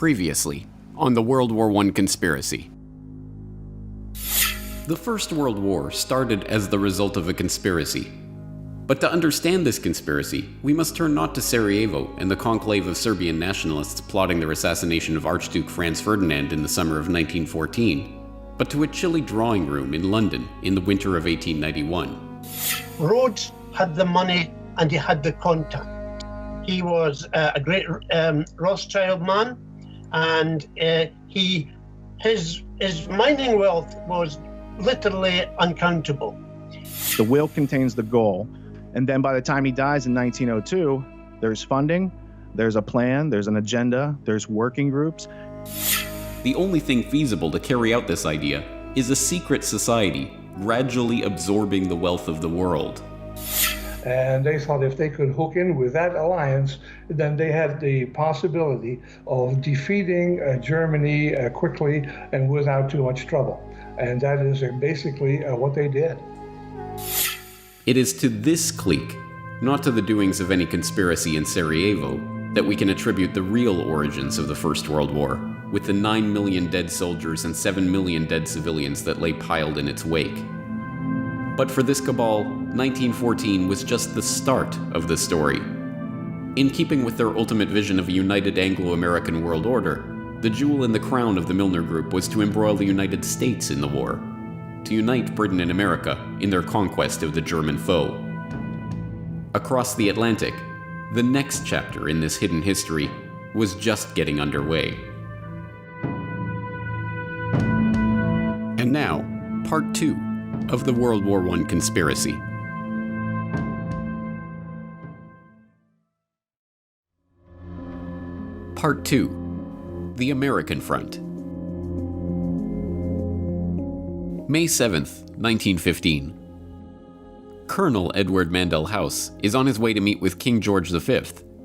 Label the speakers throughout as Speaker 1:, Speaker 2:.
Speaker 1: Previously, on the World War I conspiracy. The First World War started as the result of a conspiracy. But to understand this conspiracy, we must turn not to Sarajevo and the conclave of Serbian nationalists plotting their assassination of Archduke Franz Ferdinand in the summer of 1914, but to a chilly drawing room in London in the winter of 1891.
Speaker 2: Rhodes had the money and he had the contact. He was a great Rothschild man, and his mining wealth was literally uncountable.
Speaker 3: The will contains the goal, and then by the time he dies in 1902, there's funding, there's a plan, there's an agenda, there's working groups.
Speaker 1: The only thing feasible to carry out this idea is a secret society gradually absorbing the wealth of the world.
Speaker 4: And they thought if they could hook in with that alliance, then they had the possibility of defeating Germany quickly and without too much trouble. And that is basically what they did.
Speaker 1: It is to this clique, not to the doings of any conspiracy in Sarajevo, that we can attribute the real origins of the First World War, with the 9 million dead soldiers and 7 million dead civilians that lay piled in its wake. But for this cabal, 1914 was just the start of the story. In keeping with their ultimate vision of a united Anglo-American world order, the jewel in the crown of the Milner Group was to embroil the United States in the war, to unite Britain and America in their conquest of the German foe. Across the Atlantic, the next chapter in this hidden history was just getting underway. And now, part 2 of the World War I conspiracy. Part 2. The American Front. May 7th, 1915. Colonel Edward Mandell House is on his way to meet with King George V,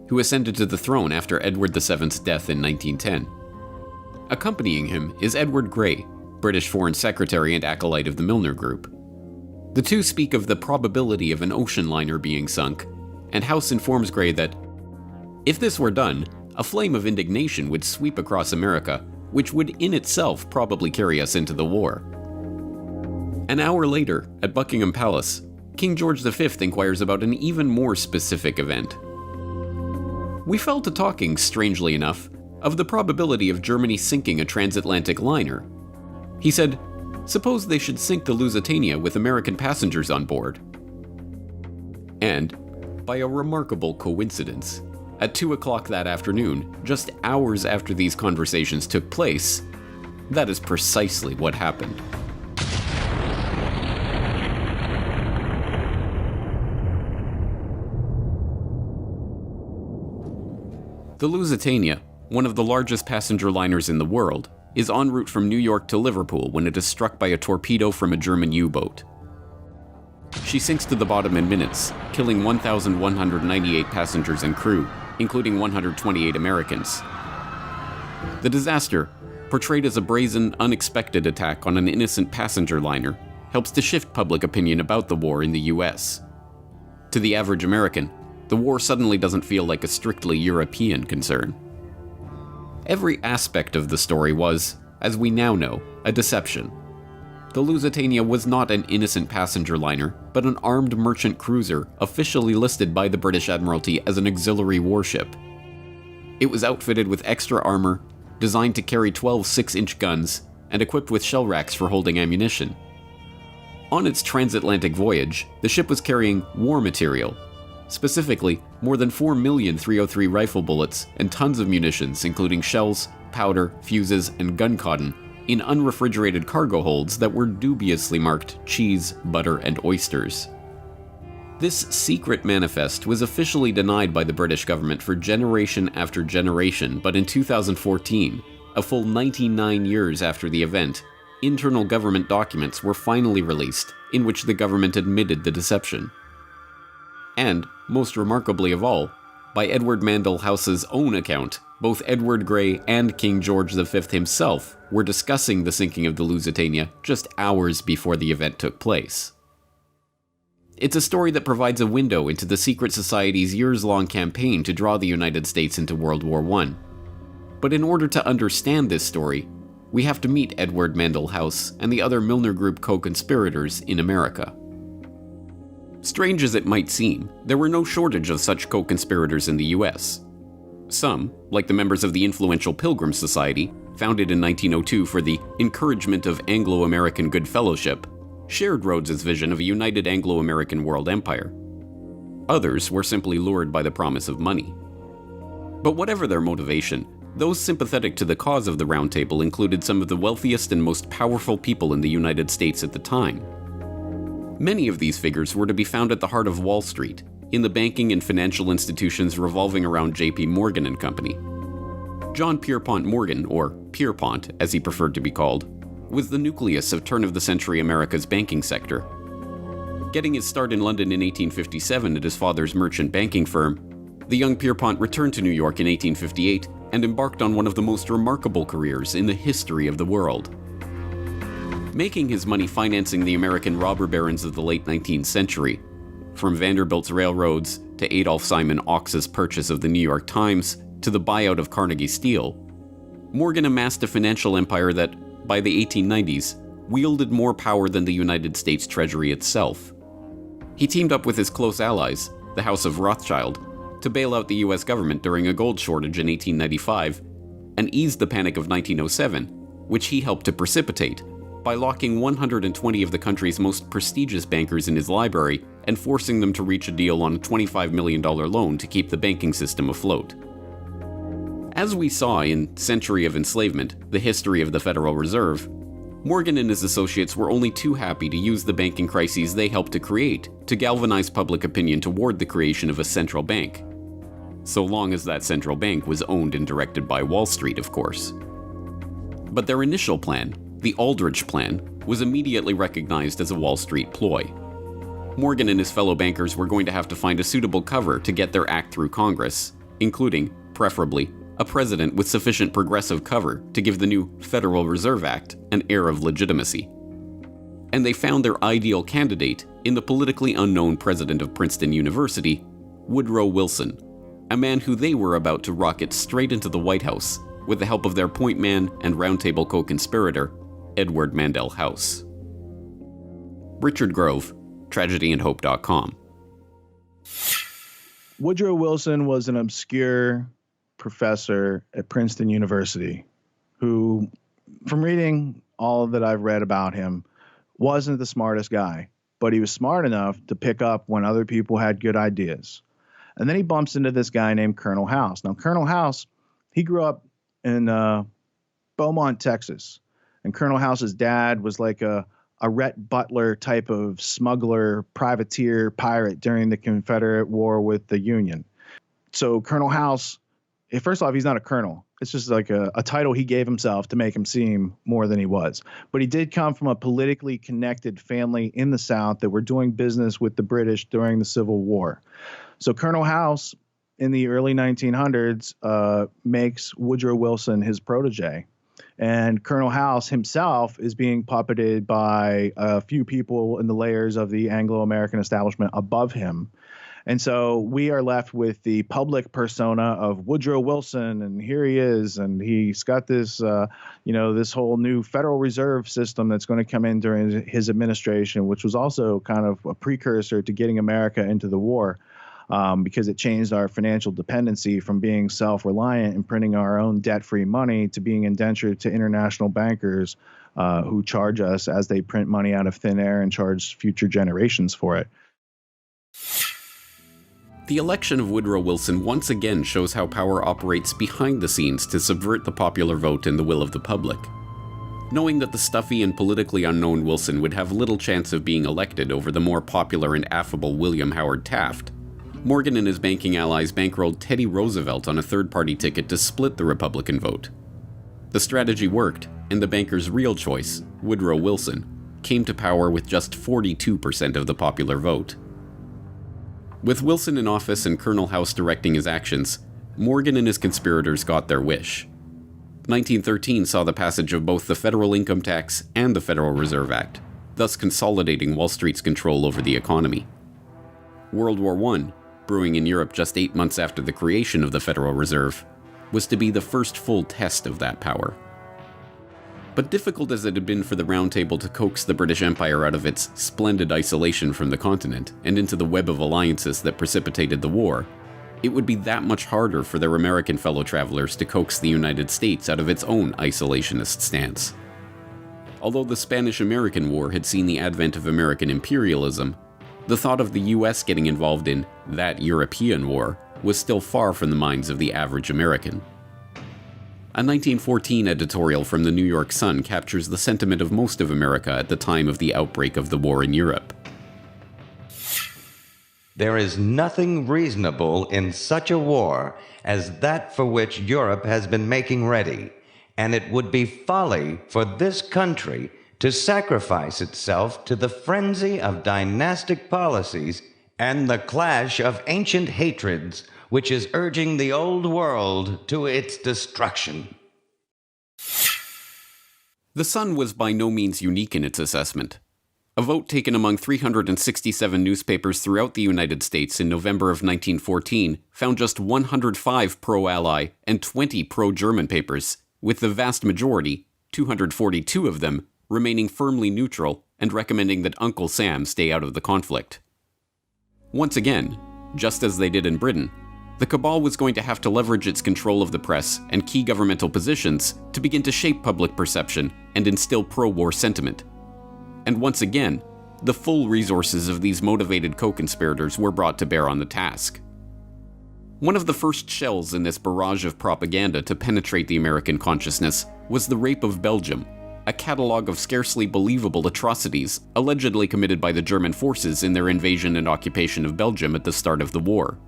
Speaker 1: who ascended to the throne after Edward VII's death in 1910. Accompanying him is Edward Grey, British Foreign Secretary and acolyte of the Milner Group. The two speak of the probability of an ocean liner being sunk, and House informs Grey that, if this were done, a flame of indignation would sweep across America, which would in itself probably carry us into the war. An hour later, at Buckingham Palace, King George V inquires about an even more specific event. We fell to talking, strangely enough, of the probability of Germany sinking a transatlantic liner. He said, suppose they should sink the Lusitania with American passengers on board. And, by a remarkable coincidence, at 2 o'clock that afternoon, just hours after these conversations took place, that is precisely what happened. The Lusitania, one of the largest passenger liners in the world, is en route from New York to Liverpool when it is struck by a torpedo from a German U-boat. She sinks to the bottom in minutes, killing 1,198 passengers and crew, including 128 Americans. The disaster, portrayed as a brazen, unexpected attack on an innocent passenger liner, helps to shift public opinion about the war in the US. To the average American, the war suddenly doesn't feel like a strictly European concern. Every aspect of the story was, as we now know, a deception. The Lusitania was not an innocent passenger liner, but an armed merchant cruiser officially listed by the British Admiralty as an auxiliary warship. It was outfitted with extra armor, designed to carry 12 6-inch guns, and equipped with shell racks for holding ammunition. On its transatlantic voyage, the ship was carrying war material. Specifically, more than 4 million .303 rifle bullets and tons of munitions, including shells, powder, fuses, and gun cotton, in unrefrigerated cargo holds that were dubiously marked cheese, butter, and oysters. This secret manifest was officially denied by the British government for generation after generation, but in 2014, a full 99 years after the event, internal government documents were finally released in which the government admitted the deception. And, most remarkably of all, by Edward Mandell House's own account, both Edward Grey and King George V himself were discussing the sinking of the Lusitania just hours before the event took place. It's a story that provides a window into the secret society's years-long campaign to draw the United States into World War I. But in order to understand this story, we have to meet Edward Mandell House and the other Milner Group co-conspirators in America. Strange as it might seem, there were no shortage of such co-conspirators in the US. Some, like the members of the influential Pilgrim Society, founded in 1902 for the encouragement of Anglo-American good fellowship, shared Rhodes's vision of a united Anglo-American world empire. Others were simply lured by the promise of money. But whatever their motivation, those sympathetic to the cause of the Round Table included some of the wealthiest and most powerful people in the United States at the time. Many of these figures were to be found at the heart of Wall Street, in the banking and financial institutions revolving around J.P. Morgan and Company. John Pierpont Morgan, or Pierpont as he preferred to be called, was the nucleus of turn-of-the-century America's banking sector. Getting his start in London in 1857 at his father's merchant banking firm, the young Pierpont returned to New York in 1858 and embarked on one of the most remarkable careers in the history of the world. Making his money financing the American robber barons of the late 19th century, from Vanderbilt's railroads to Adolph Simon Ochs's purchase of the New York Times to the buyout of Carnegie Steel, Morgan amassed a financial empire that, by the 1890s, wielded more power than the United States Treasury itself. He teamed up with his close allies, the House of Rothschild, to bail out the US government during a gold shortage in 1895 and ease the Panic of 1907, which he helped to precipitate by locking 120 of the country's most prestigious bankers in his library and forcing them to reach a deal on a $25 million loan to keep the banking system afloat. As we saw in Century of Enslavement, The History of the Federal Reserve, Morgan and his associates were only too happy to use the banking crises they helped to create to galvanize public opinion toward the creation of a central bank. So long as that central bank was owned and directed by Wall Street, of course. But their initial plan, the Aldrich Plan, was immediately recognized as a Wall Street ploy. Morgan and his fellow bankers were going to have to find a suitable cover to get their act through Congress, including, preferably, a president with sufficient progressive cover to give the new Federal Reserve Act an air of legitimacy. And they found their ideal candidate in the politically unknown president of Princeton University, Woodrow Wilson, a man who they were about to rocket straight into the White House with the help of their point man and Round Table co-conspirator, Edward Mandell House. Richard Grove, TragedyandHope.com.
Speaker 3: Woodrow Wilson was an obscure professor at Princeton University who, from reading all that I've read about him, wasn't the smartest guy, but he was smart enough to pick up when other people had good ideas. And then he bumps into this guy named Colonel House. Now, Colonel House, he grew up in Beaumont, Texas. And Colonel House's dad was like a Rhett Butler type of smuggler, privateer, pirate during the Confederate War with the Union. So Colonel House, first off, he's not a colonel. It's just like a title he gave himself to make him seem more than he was. But he did come from a politically connected family in the South that were doing business with the British during the Civil War. So Colonel House, in the early 1900s, makes Woodrow Wilson his protege. And Colonel House himself is being puppeted by a few people in the layers of the Anglo-American establishment above him. And so we are left with the public persona of Woodrow Wilson, and here he is, and he's got this, this whole new Federal Reserve system that's going to come in during his administration, which was also kind of a precursor to getting America into the war. Because it changed our financial dependency from being self-reliant and printing our own debt-free money to being indentured to international bankers who charge us as they print money out of thin air and charge future generations for it.
Speaker 1: The election of Woodrow Wilson once again shows how power operates behind the scenes to subvert the popular vote and the will of the public. Knowing that the stuffy and politically unknown Wilson would have little chance of being elected over the more popular and affable William Howard Taft, Morgan and his banking allies bankrolled Teddy Roosevelt on a third-party ticket to split the Republican vote. The strategy worked, and the banker's real choice, Woodrow Wilson, came to power with just 42% of the popular vote. With Wilson in office and Colonel House directing his actions, Morgan and his conspirators got their wish. 1913 saw the passage of both the federal income tax and the Federal Reserve Act, thus consolidating Wall Street's control over the economy. World War I, brewing in Europe just 8 months after the creation of the Federal Reserve, was to be the first full test of that power. But difficult as it had been for the Round Table to coax the British Empire out of its splendid isolation from the continent and into the web of alliances that precipitated the war, it would be that much harder for their American fellow travelers to coax the United States out of its own isolationist stance. Although the Spanish-American War had seen the advent of American imperialism, the thought of the US getting involved in that European war was still far from the minds of the average American. A 1914 editorial from the New York Sun captures the sentiment of most of America at the time of the outbreak of the war in Europe.
Speaker 5: There is nothing reasonable in such a war as that for which Europe has been making ready, and it would be folly for this country to sacrifice itself to the frenzy of dynastic policies and the clash of ancient hatreds which is urging the old world to its destruction.
Speaker 1: The Sun was by no means unique in its assessment. A vote taken among 367 newspapers throughout the United States in November of 1914 found just 105 pro-Ally and 20 pro-German papers, with the vast majority, 242 of them, remaining firmly neutral and recommending that Uncle Sam stay out of the conflict. Once again, just as they did in Britain, the cabal was going to have to leverage its control of the press and key governmental positions to begin to shape public perception and instill pro-war sentiment. And once again, the full resources of these motivated co-conspirators were brought to bear on the task. One of the first shells in this barrage of propaganda to penetrate the American consciousness was the Rape of Belgium, a catalogue of scarcely believable atrocities allegedly committed by the German forces in their invasion and occupation of Belgium at the start of the war.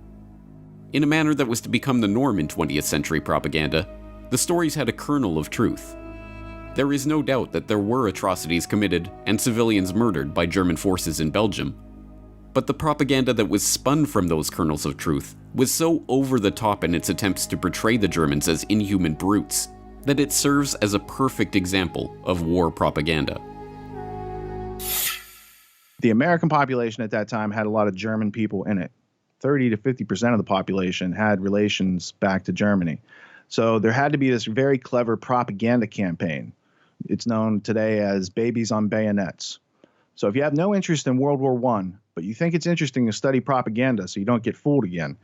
Speaker 1: In a manner that was to become the norm in 20th century propaganda, the stories had a kernel of truth. There is no doubt that there were atrocities committed and civilians murdered by German forces in Belgium, but the propaganda that was spun from those kernels of truth was so over the top in its attempts to portray the Germans as inhuman brutes that it serves as a perfect example of war propaganda.
Speaker 3: The American population at that time had a lot of German people in it. 30 to 50% of the population had relations back to Germany. So there had to be this very clever propaganda campaign. It's known today as babies on bayonets. So if you have no interest in World War I, but you think it's interesting to study propaganda so you don't get fooled again,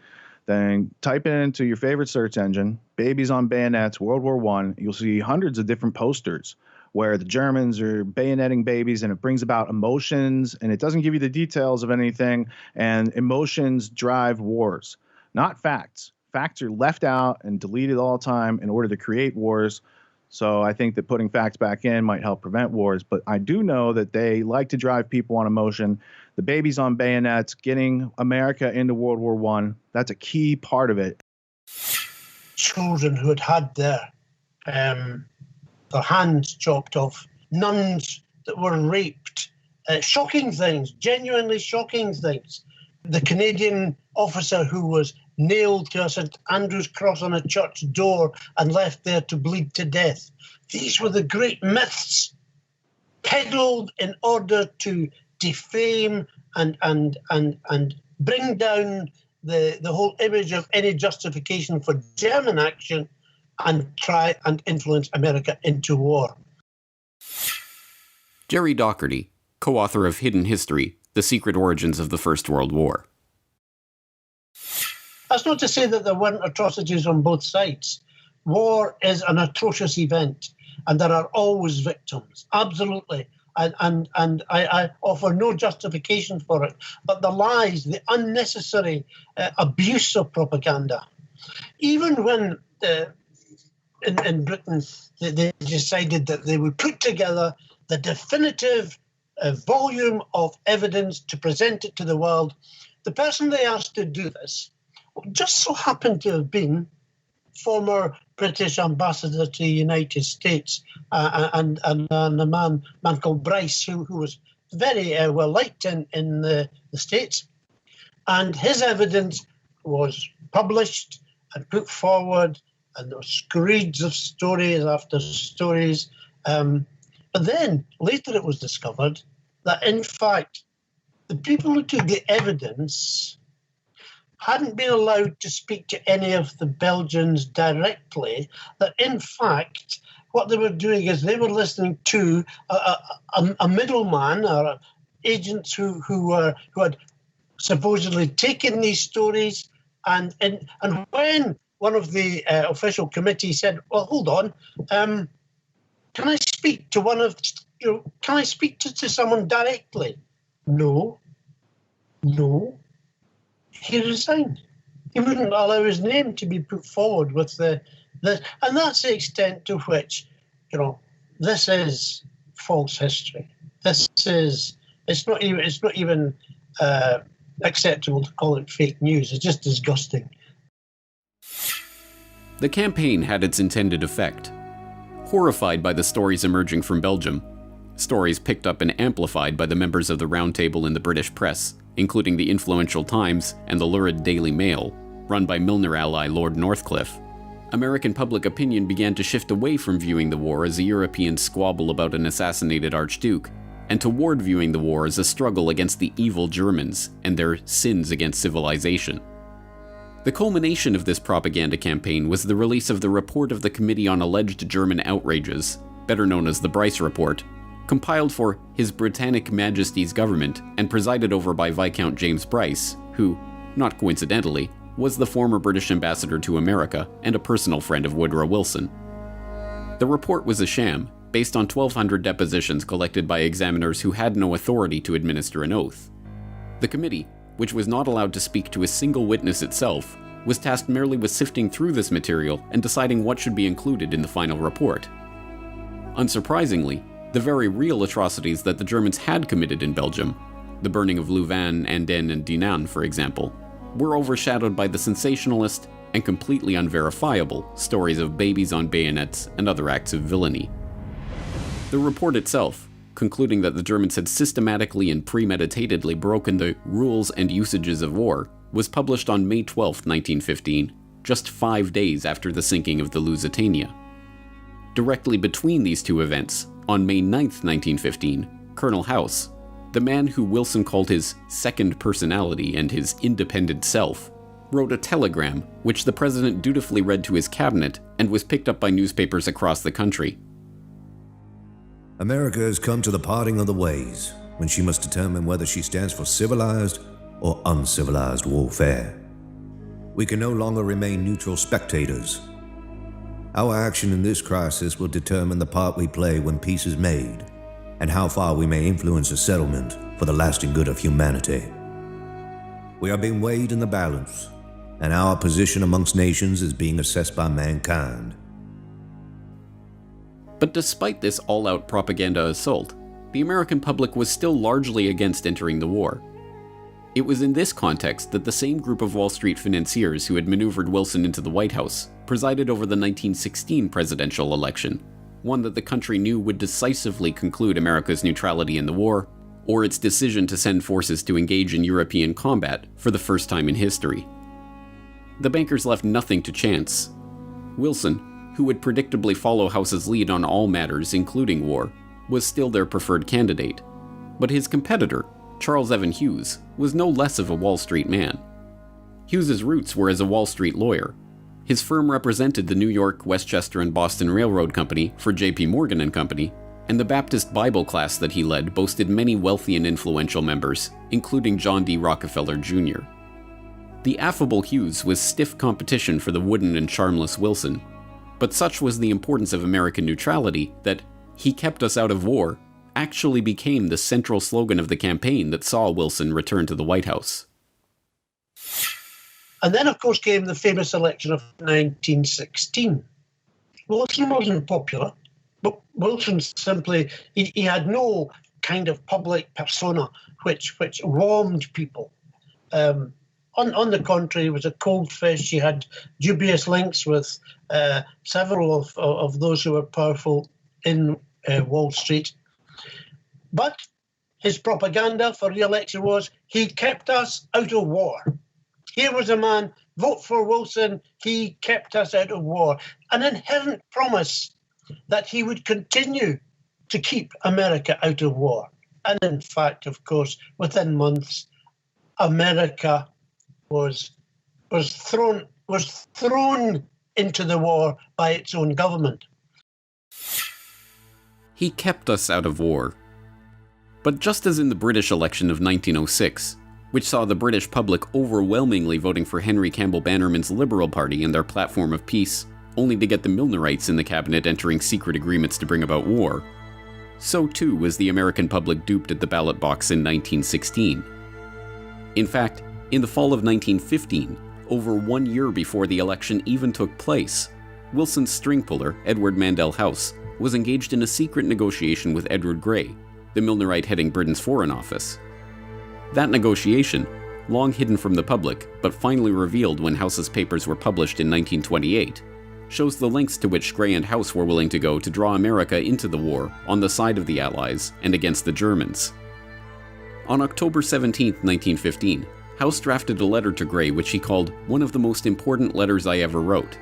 Speaker 3: then type it into your favorite search engine, babies on bayonets, World War I. You'll see hundreds of different posters where the Germans are bayoneting babies, and it brings about emotions, and it doesn't give you the details of anything, and emotions drive wars, not facts. Facts are left out and deleted all the time in order to create wars. So I think that putting facts back in might help prevent wars, but I do know that they like to drive people on emotion. The babies on bayonets, getting America into World War I, that's a key part of it.
Speaker 2: Children who had their hands chopped off, nuns that were raped, shocking things, genuinely shocking things. The Canadian officer who was nailed to a St. Andrew's cross on a church door and left there to bleed to death. These were the great myths peddled in order to defame and bring down the whole image of any justification for German action and try and influence America into war.
Speaker 1: Jerry Docherty, co-author of Hidden History, The Secret Origins of the First World War.
Speaker 2: That's not to say that there weren't atrocities on both sides. War is an atrocious event, and there are always victims, absolutely. And I offer no justification for it. But the lies, the unnecessary abuse of propaganda, even when in Britain they decided that they would put together the definitive volume of evidence to present it to the world, the person they asked to do this just so happened to have been former British ambassador to the United States and a man called Bryce, who was very well liked in the States. And his evidence was published and put forward, and there were screeds of stories after stories. But then later it was discovered that, in fact, the people who took the evidence hadn't been allowed to speak to any of the Belgians directly, that in fact what they were doing is they were listening to a middleman or agents who had supposedly taken these stories, and when one of the official committee said, "Well, hold on, can I speak to can I speak to someone directly?" No. He resigned. He wouldn't allow his name to be put forward with the and that's the extent to which, this is false history. It's not even acceptable to call it fake news. It's just disgusting.
Speaker 1: The campaign had its intended effect. Horrified by the stories emerging from Belgium, stories picked up and amplified by the members of the Round Table in the British press, including the influential Times and the lurid Daily Mail, run by Milner ally Lord Northcliffe, American public opinion began to shift away from viewing the war as a European squabble about an assassinated Archduke, and toward viewing the war as a struggle against the evil Germans and their sins against civilization. The culmination of this propaganda campaign was the release of the report of the Committee on Alleged German Outrages, better known as the Bryce Report, compiled for His Britannic Majesty's government and presided over by Viscount James Bryce, who, not coincidentally, was the former British ambassador to America and a personal friend of Woodrow Wilson. The report was a sham, based on 1,200 depositions collected by examiners who had no authority to administer an oath. The committee, which was not allowed to speak to a single witness itself, was tasked merely with sifting through this material and deciding what should be included in the final report. Unsurprisingly, the very real atrocities that the Germans had committed in Belgium, the burning of Louvain, Andenne, and Dinant, for example, were overshadowed by the sensationalist and completely unverifiable stories of babies on bayonets and other acts of villainy. The report itself, concluding that the Germans had systematically and premeditatedly broken the rules and usages of war, was published on May 12, 1915, just 5 days after the sinking of the Lusitania. Directly between these two events, on May 9, 1915, Colonel House, the man who Wilson called his second personality and his independent self, wrote a telegram which the president dutifully read to his cabinet and was picked up by newspapers across the country.
Speaker 6: America has come to the parting of the ways when she must determine whether she stands for civilized or uncivilized warfare. We can no longer remain neutral spectators. Our action in this crisis will determine the part we play when peace is made, and how far we may influence a settlement for the lasting good of humanity. We are being weighed in the balance, and our position amongst nations is being assessed by mankind.
Speaker 1: But despite this all-out propaganda assault, the American public was still largely against entering the war. It was in this context that the same group of Wall Street financiers who had maneuvered Wilson into the White House presided over the 1916 presidential election, one that the country knew would decisively conclude America's neutrality in the war, or its decision to send forces to engage in European combat for the first time in history. The bankers left nothing to chance. Wilson, who would predictably follow House's lead on all matters, including war, was still their preferred candidate. But his competitor, Charles Evan Hughes, was no less of a Wall Street man. Hughes's roots were as a Wall Street lawyer. His firm represented the New York, Westchester, and Boston Railroad Company for J.P. Morgan and Company, and the Baptist Bible class that he led boasted many wealthy and influential members, including John D. Rockefeller Jr. The affable Hughes was stiff competition for the wooden and charmless Wilson, but such was the importance of American neutrality that "He kept us out of war" actually became the central slogan of the campaign that saw Wilson return to the White House.
Speaker 2: And then, of course, came the famous election of 1916. Wilson wasn't popular, but Wilson simply, he had no kind of public persona which warmed people. On the contrary, he was a cold fish. He had dubious links with several of those who were powerful in Wall Street. But his propaganda for re-election was, he kept us out of war. Here was a man, vote for Wilson, he kept us out of war. An inherent promise that he would continue to keep America out of war. And in fact, of course, within months, America was was thrown into the war by its own government.
Speaker 1: He kept us out of war. But just as in the British election of 1906, which saw the British public overwhelmingly voting for Henry Campbell Bannerman's Liberal Party and their platform of peace, only to get the Milnerites in the cabinet entering secret agreements to bring about war, so too was the American public duped at the ballot box in 1916. In fact, in the fall of 1915, over 1 year before the election even took place, Wilson's string puller, Edward Mandell House, was engaged in a secret negotiation with Edward Grey, the Milnerite heading Britain's Foreign Office. That negotiation, long hidden from the public, but finally revealed when House's papers were published in 1928, shows the lengths to which Grey and House were willing to go to draw America into the war on the side of the Allies and against the Germans. On October 17, 1915, House drafted a letter to Grey which he called one of the most important letters I ever wrote.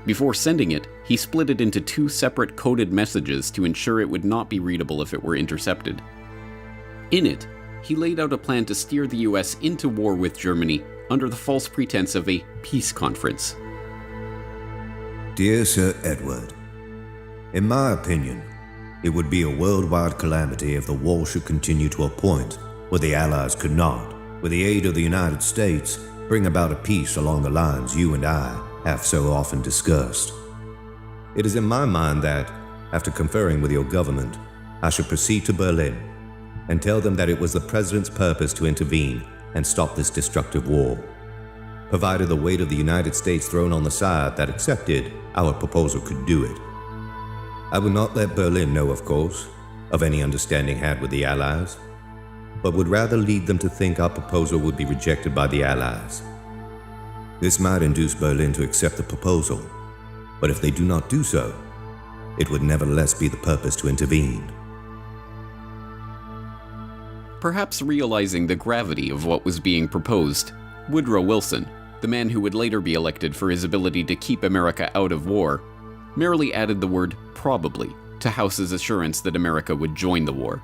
Speaker 1: Before sending it, he split it into 2 separate coded messages to ensure it would not be readable if it were intercepted. In it, he laid out a plan to steer the US into war with Germany under the false pretense of a peace conference.
Speaker 6: Dear Sir Edward, in my opinion, it would be a worldwide calamity if the war should continue to a point where the Allies could not, with the aid of the United States, bring about a peace along the lines you and I have so often discussed. It is in my mind that, after conferring with your government, I should proceed to Berlin and tell them that it was the President's purpose to intervene and stop this destructive war, provided the weight of the United States thrown on the side that accepted our proposal could do it. I would not let Berlin know, of course, of any understanding had with the Allies, but would rather lead them to think our proposal would be rejected by the Allies. This might induce Berlin to accept the proposal, but if they do not do so, it would nevertheless be the purpose to intervene.
Speaker 1: Perhaps realizing the gravity of what was being proposed, Woodrow Wilson, the man who would later be elected for his ability to keep America out of war, merely added the word probably to House's assurance that America would join the war.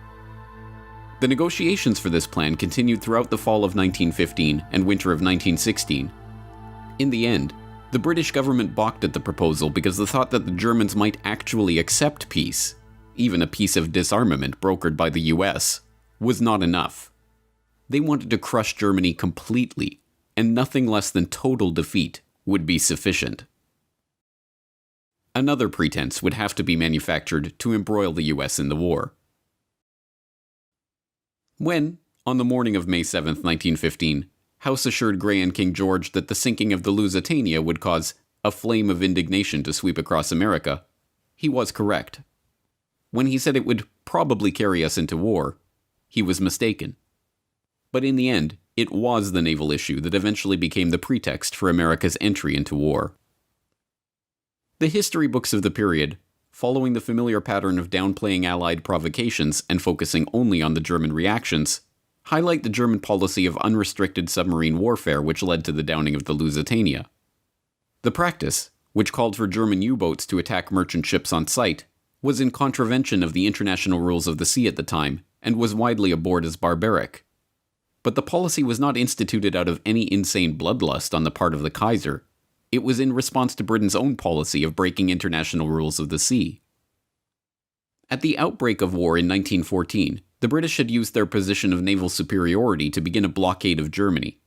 Speaker 1: The negotiations for this plan continued throughout the fall of 1915 and winter of 1916. In the end, the British government balked at the proposal because the thought that the Germans might actually accept peace, even a peace of disarmament brokered by the US, was not enough. They wanted to crush Germany completely, and nothing less than total defeat would be sufficient. Another pretense would have to be manufactured to embroil the US in the war. When, on the morning of May 7, 1915, House assured Grey and King George that the sinking of the Lusitania would cause a flame of indignation to sweep across America, he was correct. When he said it would probably carry us into war, he was mistaken. But in the end, it was the naval issue that eventually became the pretext for America's entry into war. The history books of the period, following the familiar pattern of downplaying Allied provocations and focusing only on the German reactions, highlight the German policy of unrestricted submarine warfare which led to the downing of the Lusitania. The practice, which called for German U-boats to attack merchant ships on sight, was in contravention of the international rules of the sea at the time and was widely abhorred as barbaric. But the policy was not instituted out of any insane bloodlust on the part of the Kaiser. It was in response to Britain's own policy of breaking international rules of the sea. At the outbreak of war in 1914, the British had used their position of naval superiority to begin a blockade of Germany.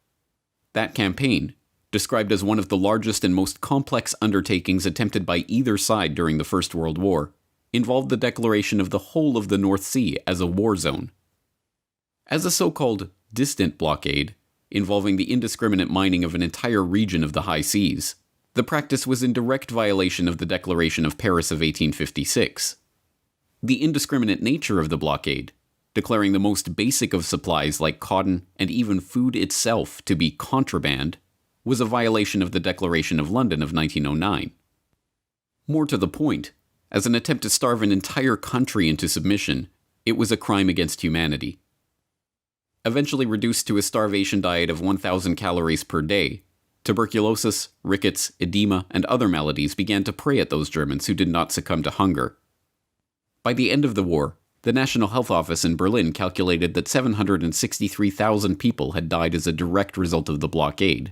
Speaker 1: That campaign, described as one of the largest and most complex undertakings attempted by either side during the First World War, involved the declaration of the whole of the North Sea as a war zone. As a so-called distant blockade, involving the indiscriminate mining of an entire region of the high seas, the practice was in direct violation of the Declaration of Paris of 1856. The indiscriminate nature of the blockade, declaring the most basic of supplies like cotton and even food itself to be contraband, was a violation of the Declaration of London of 1909. More to the point, as an attempt to starve an entire country into submission, it was a crime against humanity. Eventually reduced to a starvation diet of 1,000 calories per day, tuberculosis, rickets, edema, and other maladies began to prey at those Germans who did not succumb to hunger. By the end of the war, the National Health Office in Berlin calculated that 763,000 people had died as a direct result of the blockade.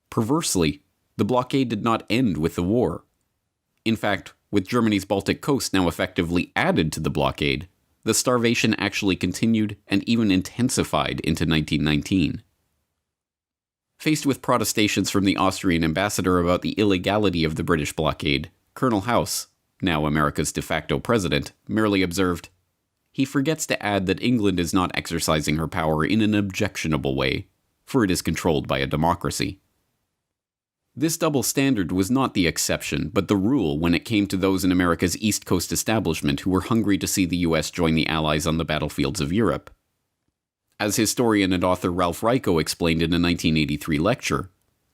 Speaker 1: Perversely, the blockade did not end with the war. In fact, with Germany's Baltic coast now effectively added to the blockade, the starvation actually continued and even intensified into 1919. Faced with protestations from the Austrian ambassador about the illegality of the British blockade, Colonel House, now America's de facto president, merely observed, "He forgets to add that England is not exercising her power in an objectionable way, for it is controlled by a democracy." This double standard was not the exception, but the rule when it came to those in America's East Coast establishment who were hungry to see the US join the Allies on the battlefields of Europe. As historian and author Ralph Raico explained in a 1983 lecture,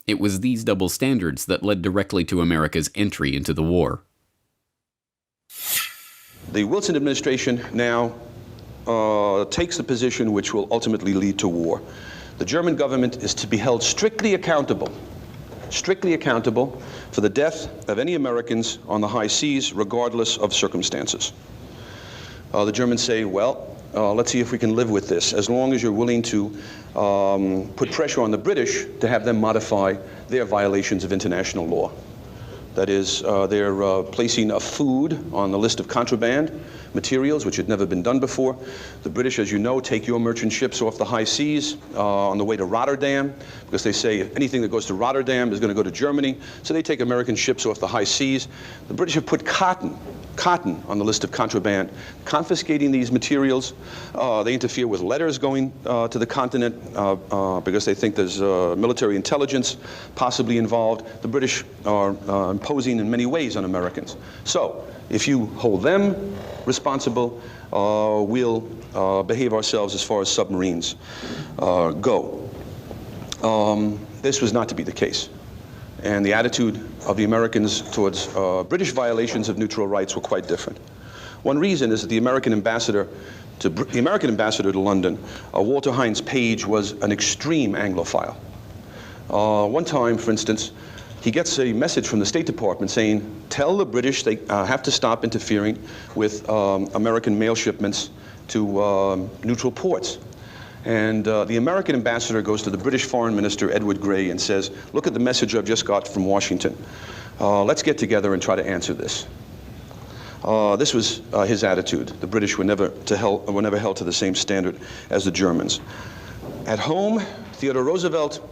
Speaker 1: it was these double standards that led directly to America's entry into the war.
Speaker 7: The Wilson administration now takes the position which will ultimately lead to war. The German government is to be held strictly accountable for the death of any Americans on the high seas, regardless of circumstances. The Germans say, well, let's see if we can live with this, as long as you're willing to put pressure on the British to have them modify their violations of international law. That is, they're placing a food on the list of contraband materials, which had never been done before. The British, as you know, take your merchant ships off the high seas on the way to Rotterdam, because they say if anything that goes to Rotterdam is going to go to Germany. So they take American ships off the high seas. The British have put cotton on the list of contraband, confiscating these materials. They interfere with letters going to the continent because they think there's military intelligence possibly involved. The British are imposing in many ways on Americans. So if you hold them responsible, we'll behave ourselves as far as submarines go. This was not to be the case. And the attitude of the Americans towards British violations of neutral rights were quite different. One reason is that the American ambassador to London, Walter Hines Page, was an extreme Anglophile. One time, for instance, he gets a message from the State Department saying, tell the British they have to stop interfering with American mail shipments to neutral ports. And the American ambassador goes to the British Foreign Minister, Edward Grey, and says, look at the message I've just got from Washington. Let's get together and try to answer this. This was his attitude. The British were never held to the same standard as the Germans. At home, Theodore Roosevelt,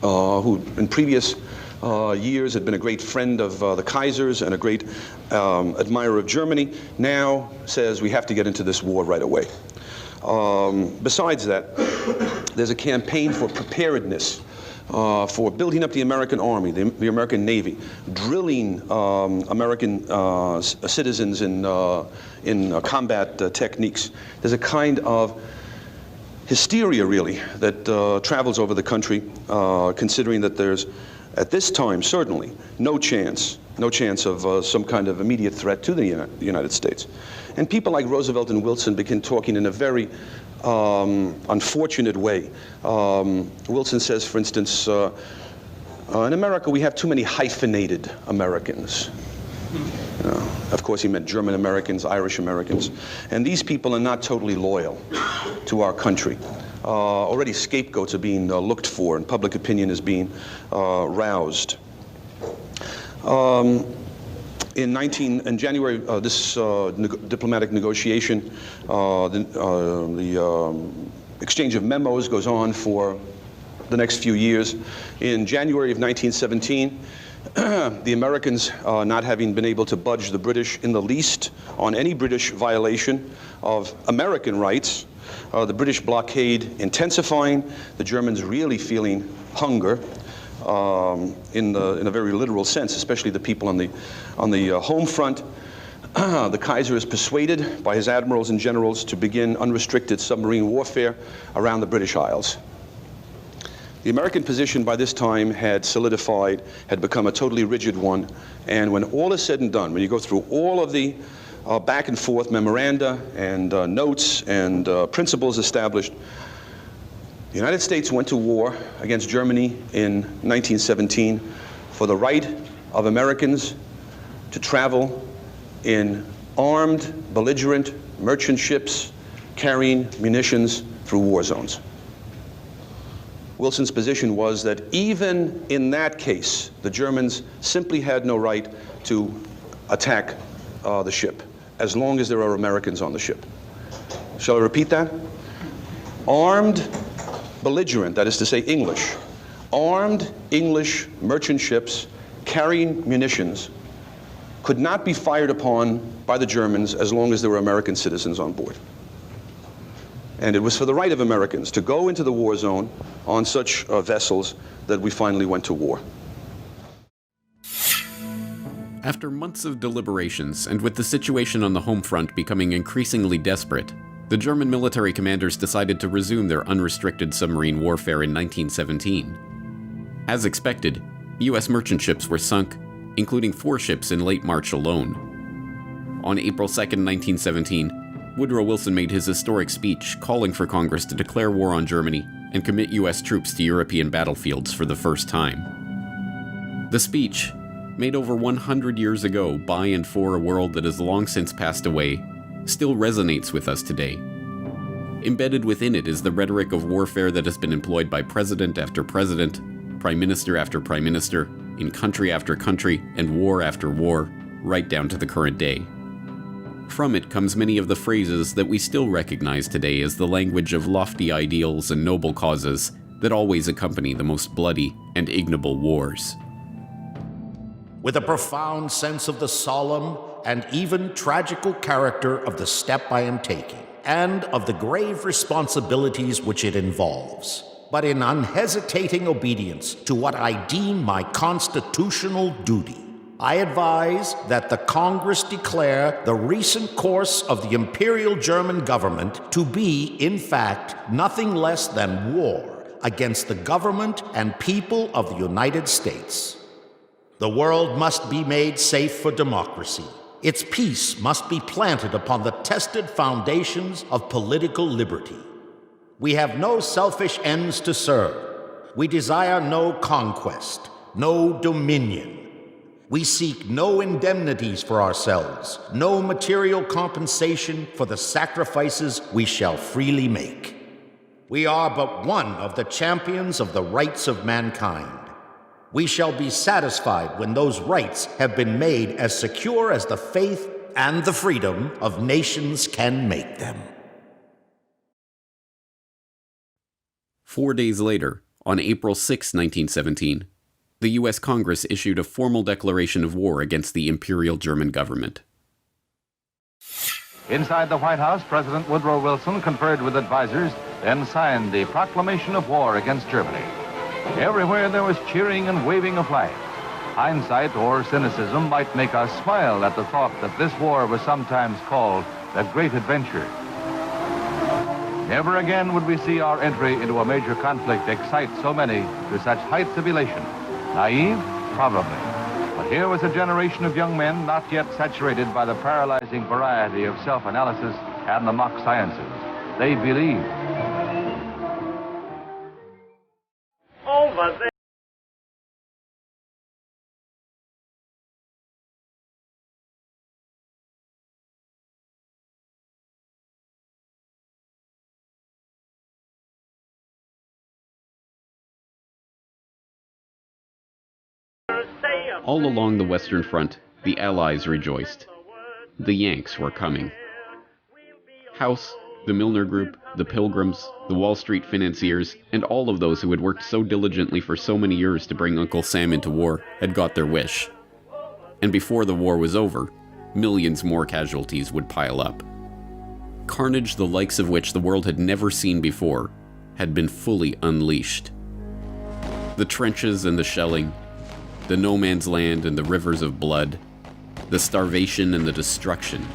Speaker 7: who in previous years had been a great friend of the Kaisers and a great admirer of Germany, now says we have to get into this war right away. Besides that, there's a campaign for preparedness, for building up the American Army, the American Navy, drilling American citizens in combat techniques. There's a kind of hysteria, really, that travels over the country, considering that there's, at this time, certainly, no chance of some kind of immediate threat to the United States. And people like Roosevelt and Wilson begin talking in a very unfortunate way. Wilson says, for instance, in America we have too many hyphenated Americans. Of course he meant German Americans, Irish Americans. And these people are not totally loyal to our country. Already scapegoats are being looked for, and public opinion is being roused. In January, this diplomatic negotiation, the exchange of memos goes on for the next few years. In January of 1917, the Americans, not having been able to budge the British in the least on any British violation of American rights, the British blockade intensifying, the Germans really feeling hunger. In a very literal sense, especially the people on the home front. The Kaiser is persuaded by his admirals and generals to begin unrestricted submarine warfare around the British Isles. The American position by this time had solidified, had become a totally rigid one, and when all is said and done, when you go through all of the back and forth memoranda and notes and principles established, the United States went to war against Germany in 1917 for the right of Americans to travel in armed, belligerent merchant ships carrying munitions through war zones. Wilson's position was that even in that case, the Germans simply had no right to attack the ship, as long as there are Americans on the ship. Shall I repeat that? Armed, belligerent, that is to say English, armed English merchant ships carrying munitions could not be fired upon by the Germans as long as there were American citizens on board. And it was for the right of Americans to go into the war zone on such vessels that we finally went to war.
Speaker 1: After months of deliberations, and with the situation on the home front becoming increasingly desperate, the German military commanders decided to resume their unrestricted submarine warfare in 1917. As expected, U.S. merchant ships were sunk, including 4 ships in late March alone. On April 2, 1917, Woodrow Wilson made his historic speech calling for Congress to declare war on Germany and commit U.S. troops to European battlefields for the first time. The speech, made over 100 years ago by and for a world that has long since passed away, still resonates with us today. Embedded within it is the rhetoric of warfare that has been employed by president after president, prime minister after prime minister, in country after country, and war after war, right down to the current day. From it comes many of the phrases that we still recognize today as the language of lofty ideals and noble causes that always accompany the most bloody and ignoble wars.
Speaker 8: With a profound sense of the solemn and even tragical character of the step I am taking, and of the grave responsibilities which it involves, but in unhesitating obedience to what I deem my constitutional duty, I advise that the Congress declare the recent course of the Imperial German government to be, in fact, nothing less than war against the government and people of the United States. The world must be made safe for democracy. Its peace must be planted upon the tested foundations of political liberty. We have no selfish ends to serve. We desire no conquest, no dominion. We seek no indemnities for ourselves, no material compensation for the sacrifices we shall freely make. We are but one of the champions of the rights of mankind. We shall be satisfied when those rights have been made as secure as the faith and the freedom of nations can make them.
Speaker 1: 4 days later, on April 6, 1917, the U.S. Congress issued a formal declaration of war against the Imperial German government.
Speaker 9: Inside the White House, President Woodrow Wilson conferred with advisors, then signed the proclamation of war against Germany. Everywhere there was cheering and waving of flags. Hindsight or cynicism might make us smile at the thought that this war was sometimes called the Great Adventure. Never again would we see our entry into a major conflict excite so many to such heights of elation. Naive? Probably. But here was a generation of young men not yet saturated by the paralyzing variety of self-analysis and the mock sciences. They believed.
Speaker 10: Over there.
Speaker 1: All along the Western Front, the Allies rejoiced. The Yanks were coming. House, the Milner Group, the Pilgrims, the Wall Street financiers, and all of those who had worked so diligently for so many years to bring Uncle Sam into war had got their wish. And before the war was over, millions more casualties would pile up. Carnage the likes of which the world had never seen before had been fully unleashed. The trenches and the shelling, the no man's land and the rivers of blood, the starvation and the destruction,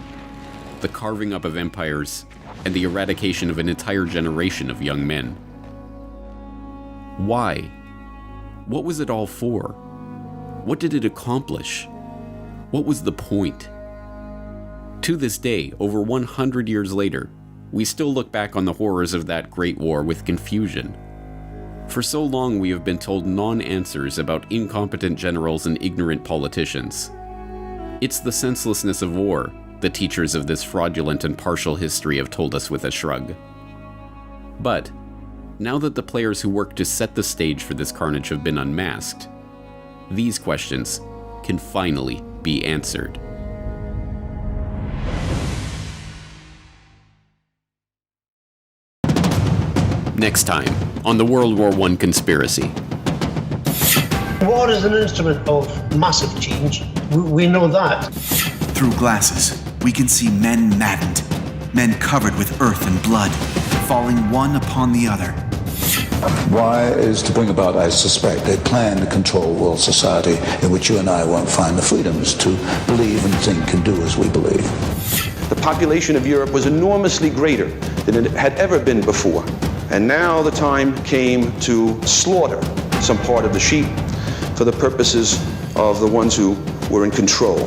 Speaker 1: the carving up of empires, and the eradication of an entire generation of young men. Why? What was it all for? What did it accomplish? What was the point? To this day, over 100 years later, we still look back on the horrors of that great war with confusion. For so long we have been told non-answers about incompetent generals and ignorant politicians. It's the senselessness of war the teachers of this fraudulent and partial history have told us with a shrug. But, Now that the players who worked to set the stage for this carnage have been unmasked, these questions can finally be answered. Next time on the World War I conspiracy.
Speaker 2: War is an instrument of massive change. We know that.
Speaker 10: Through glasses, we can see men maddened, men covered with earth and blood, falling one upon the other.
Speaker 11: Why is to bring about, I suspect, a plan to control world society in which you and I won't find the freedoms to believe and think and do as we believe.
Speaker 7: The population of Europe was enormously greater than it had ever been before. And now the time came to slaughter some part of the sheep for the purposes of the ones who were in control.